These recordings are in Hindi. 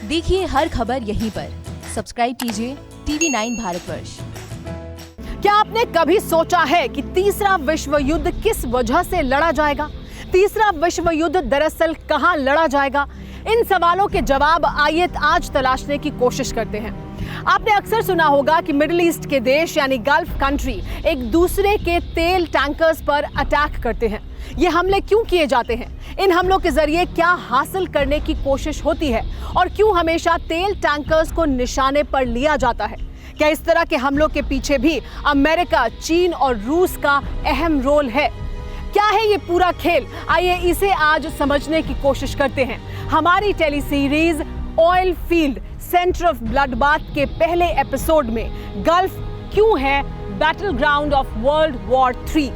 देखिए हर खबर यहीं पर। सब्सक्राइब कीजिए TV9 भारतवर्ष। क्या आपने कभी सोचा है कि तीसरा विश्व युद्ध किस वजह से लड़ा जाएगा? तीसरा विश्व युद्ध दरअसल कहां लड़ा जाएगा? इन सवालों के जवाब आइए आज तलाशने की कोशिश करते हैं। आपने अक्सर सुना होगा कि मिडिल ईस्ट के देश यानी गल्फ कंट्री एक दूसरे के तेल टैंकर्स पर अटैक करते हैं। ये हमले क्यों किए जाते हैं? इन हमलों के जरिए क्या हासिल करने की कोशिश होती है और क्यों हमेशा तेल टैंकर्स को निशाने पर लिया जाता है? क्या इस तरह के हमलों के पीछे भी अमेरिका, चीन और रूस का अहम रोल है? क्या है ये पूरा खेल? आइए इसे आज समझने की कोशिश करते हैं। हमारी tele series oil field centre of bloodbath के पहले एपिसोड में गल्फ क्यों है battle ground of world war 3।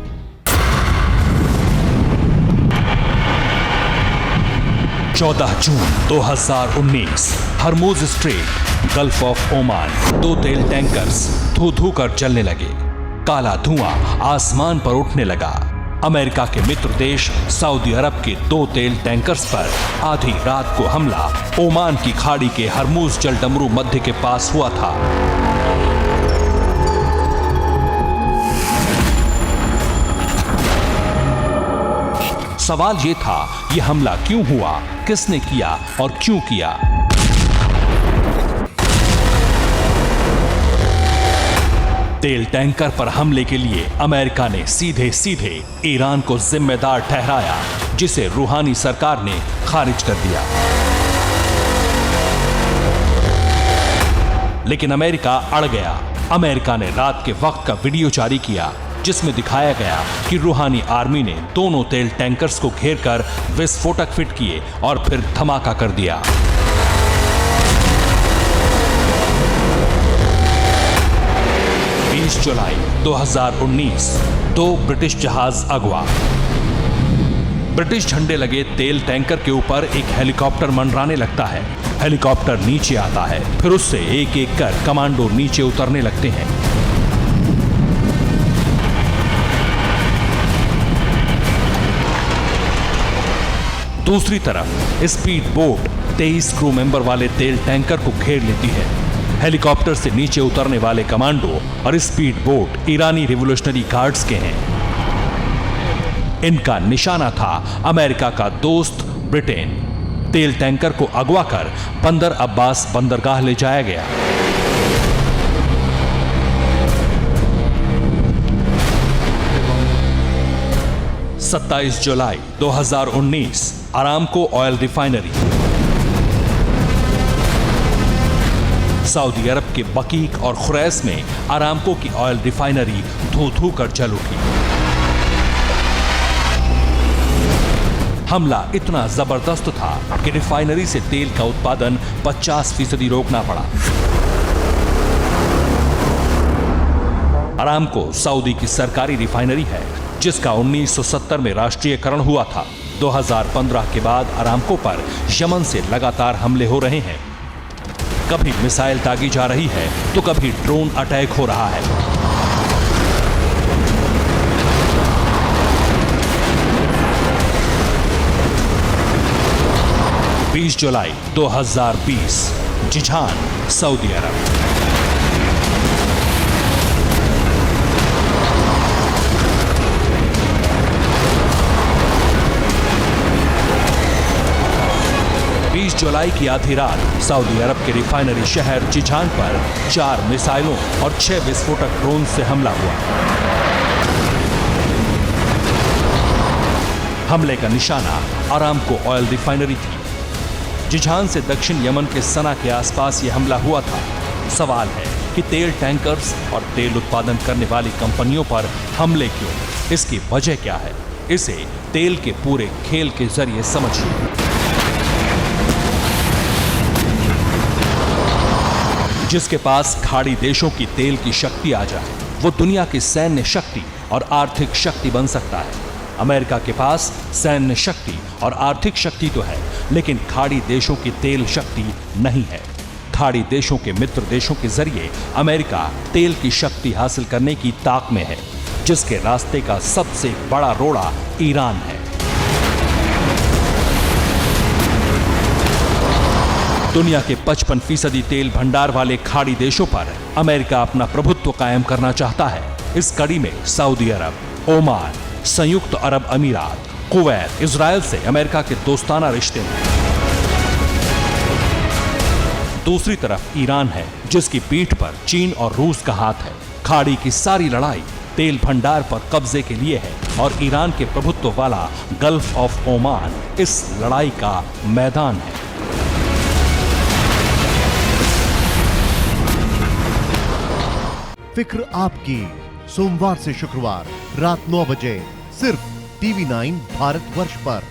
14 June 2019 Hormuz strait, Gulf of Oman. 2 तेल टैंकर्स धू धू कर जलने लगे। काला धुआं आसमान पर उठने लगा। अमेरिका के मित्र देश सऊदी अरब के 2 तेल टैंकर्स पर आधी रात को हमला ओमान की खाड़ी के हरमुज जलडमरू मध्य के पास हुआ था। सवाल ये था, यह हमला क्यों हुआ, किसने किया और क्यों किया? तेल टैंकर पर हमले के लिए अमेरिका ने सीधे सीधे ईरान को जिम्मेदार ठहराया, जिसे रूहानी सरकार ने खारिज कर दिया। लेकिन अमेरिका अड़ गया। अमेरिका ने रात के वक्त का वीडियो जारी किया, जिसमें दिखाया गया कि रूहानी आर्मी ने दोनों तेल टैंकर्स को घेरकर विस्फोटक फिट किए और फिर धमाका कर दिया। जुलाई 2019 2 ब्रिटिश जहाज अगवा। ब्रिटिश झंडे लगे तेल टैंकर के ऊपर एक हेलीकॉप्टर मंडराने लगता है। हेलीकॉप्टर नीचे आता है, फिर उससे एक एक कर कमांडो नीचे उतरने लगते हैं। दूसरी तरफ स्पीड बोट 23 क्रू मेंबर वाले तेल टैंकर को घेर लेती है। हेलीकॉप्टर से नीचे उतरने वाले कमांडो और स्पीड बोट ईरानी रिवोल्यूशनरी गार्ड्स के हैं। इनका निशाना था अमेरिका का दोस्त ब्रिटेन। तेल टैंकर को अगवा कर बंदर अब्बास बंदरगाह ले जाया गया। जुलाई 2019 अरामको ऑयल रिफाइनरी। सऊदी अरब के बकीक और खुरैस में अरामको की ऑयल रिफाइनरी धू धू कर जल उठी। हमला इतना जबरदस्त था कि रिफाइनरी से तेल का उत्पादन 50% रोकना पड़ा। अरामको सऊदी की सरकारी रिफाइनरी है, जिसका 1970 में राष्ट्रीयकरण हुआ था। 2015 के बाद अरामको पर यमन से लगातार हमले हो रहे हैं। कभी मिसाइल दागी जा रही है तो कभी ड्रोन अटैक हो रहा है। जुलाई 2020 जिझान, सऊदी अरब। जुलाई की आधी रात सऊदी अरब के रिफाइनरी शहर जिझान पर 4 मिसाइलों और 6 विस्फोटक ड्रोन से हमला हुआ। हमले का निशाना अरामको ऑयल रिफाइनरी थी। जिझान से दक्षिण यमन के सना के आसपास यह हमला हुआ था। सवाल है कि तेल टैंकर्स और तेल उत्पादन करने वाली कंपनियों पर हमले क्यों? इसकी वजह क्या है? इसे तेल के पूरे खेल के जरिए समझिए। जिसके पास खाड़ी देशों की तेल की शक्ति आ जाए, वो दुनिया की सैन्य शक्ति और आर्थिक शक्ति बन सकता है। अमेरिका के पास सैन्य शक्ति और आर्थिक शक्ति तो है, लेकिन खाड़ी देशों की तेल शक्ति नहीं है। खाड़ी देशों के मित्र देशों के जरिए अमेरिका तेल की शक्ति हासिल करने की ताक में है, जिसके रास्ते का सबसे बड़ा रोड़ा ईरान है। दुनिया के 55% तेल भंडार वाले खाड़ी देशों पर अमेरिका अपना प्रभुत्व कायम करना चाहता है। इस कड़ी में सऊदी अरब, ओमान, संयुक्त अरब अमीरात, कुवैत, इजराइल से अमेरिका के दोस्ताना रिश्ते हैं। दूसरी तरफ ईरान है, जिसकी पीठ पर चीन और रूस का हाथ है। खाड़ी की सारी लड़ाई तेल भंडार पर कब्जे के लिए है और ईरान के प्रभुत्व वाला गल्फ ऑफ ओमान इस लड़ाई का मैदान है। फिक्र आपकी, सोमवार से शुक्रवार रात 9 बजे सिर्फ TV9 भारतवर्ष पर।